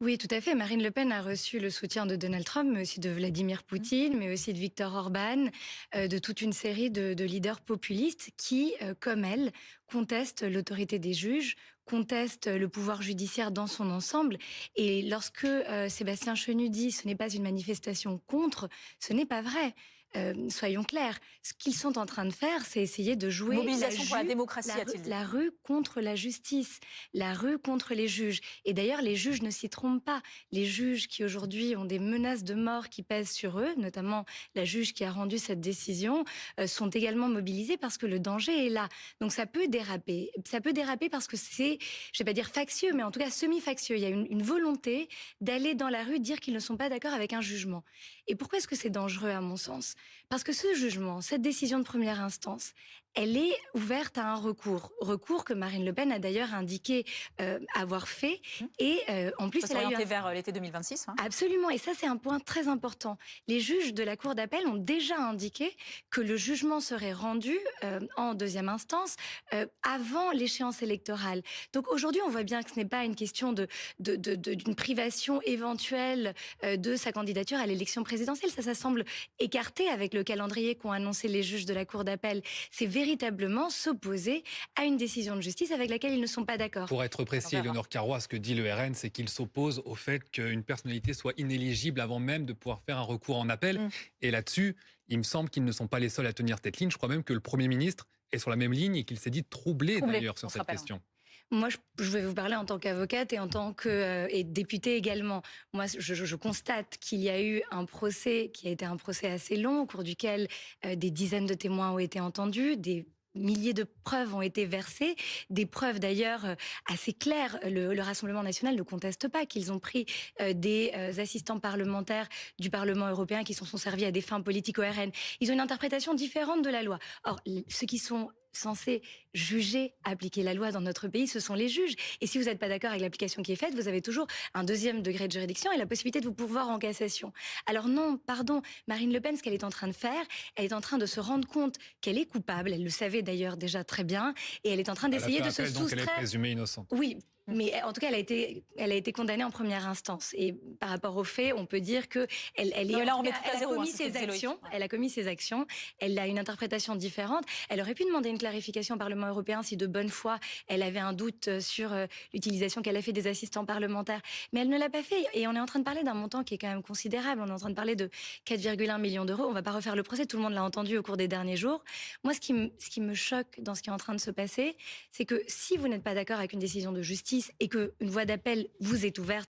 Oui, tout à fait. Marine Le Pen a reçu le soutien de Donald Trump, mais aussi de Vladimir Poutine, mais aussi de Viktor Orban, de toute une série de leaders populistes qui, comme elle, contestent l'autorité des juges, contestent le pouvoir judiciaire dans son ensemble. Et lorsque Sébastien Chenu dit ce n'est pas une manifestation contre, ce n'est pas vrai. Soyons clairs, ce qu'ils sont en train de faire, c'est essayer de jouer Mobilisation pour la démocratie, a-t-il dit. la rue contre la justice, la rue contre les juges. Et d'ailleurs, les juges ne s'y trompent pas. Les juges qui aujourd'hui ont des menaces de mort qui pèsent sur eux, notamment la juge qui a rendu cette décision, sont également mobilisés parce que le danger est là. Donc ça peut déraper. Ça peut déraper parce que c'est, je vais pas dire factieux, mais en tout cas semi-factieux. Il y a une volonté d'aller dans la rue dire qu'ils ne sont pas d'accord avec un jugement. Et pourquoi est-ce que c'est dangereux à mon sens? Parce que ce jugement, cette décision de première instance, elle est ouverte à un recours. Recours que Marine Le Pen a d'ailleurs indiqué avoir fait. Et en plus, Ça elle a eu s'orienter vers l'été 2026. Hein. Absolument, et ça c'est un point très important. Les juges de la Cour d'appel ont déjà indiqué que le jugement serait rendu en deuxième instance avant l'échéance électorale. Donc aujourd'hui, on voit bien que ce n'est pas une question d'une privation éventuelle de sa candidature à l'élection présidentielle. Ça semble écarté avec le calendrier qu'ont annoncé les juges de la Cour d'appel. C'est véritablement s'opposer à une décision de justice avec laquelle ils ne sont pas d'accord. Pour être précis, Éléonore Carrois, ce que dit le RN, c'est qu'il s'oppose au fait qu'une personnalité soit inéligible avant même de pouvoir faire un recours en appel. Et là-dessus, il me semble qu'ils ne sont pas les seuls à tenir cette ligne. Je crois même que le Premier ministre est sur la même ligne et qu'il s'est dit troublé d'ailleurs sur cette question. Moi, je vais vous parler en tant qu'avocate et en tant que et députée également. Moi, je constate qu'il y a eu un procès qui a été un procès assez long, au cours duquel des dizaines de témoins ont été entendus, des milliers de preuves ont été versées, des preuves d'ailleurs assez claires. Le Rassemblement national ne conteste pas qu'ils ont pris des assistants parlementaires du Parlement européen qui se sont servis à des fins politiques au RN. Ils ont une interprétation différente de la loi. Or, ceux qui sont censés juger, appliquer la loi dans notre pays, ce sont les juges. Et si vous n'êtes pas d'accord avec l'application qui est faite, vous avez toujours un deuxième degré de juridiction et la possibilité de vous pourvoir en cassation. Alors non, pardon, Marine Le Pen, ce qu'elle est en train de faire, elle est en train de se rendre compte qu'elle est coupable, elle le savait d'ailleurs déjà très bien, et elle est en train d'essayer de se soustraire... Donc elle est présumée innocente. Oui. Mais en tout cas, elle a été condamnée en première instance. Et par rapport aux faits, on peut dire que elle a commis ses actions. Elle a commis ses actions. Elle a une interprétation différente. Elle aurait pu demander une clarification au Parlement européen si de bonne foi elle avait un doute sur l'utilisation qu'elle a fait des assistants parlementaires. Mais elle ne l'a pas fait. Et on est en train de parler d'un montant qui est quand même considérable. On est en train de parler de 4,1 millions d'euros. On ne va pas refaire le procès. Tout le monde l'a entendu au cours des derniers jours. Moi, ce qui me choque dans ce qui est en train de se passer, c'est que si vous n'êtes pas d'accord avec une décision de justice et qu'une voie d'appel vous est ouverte,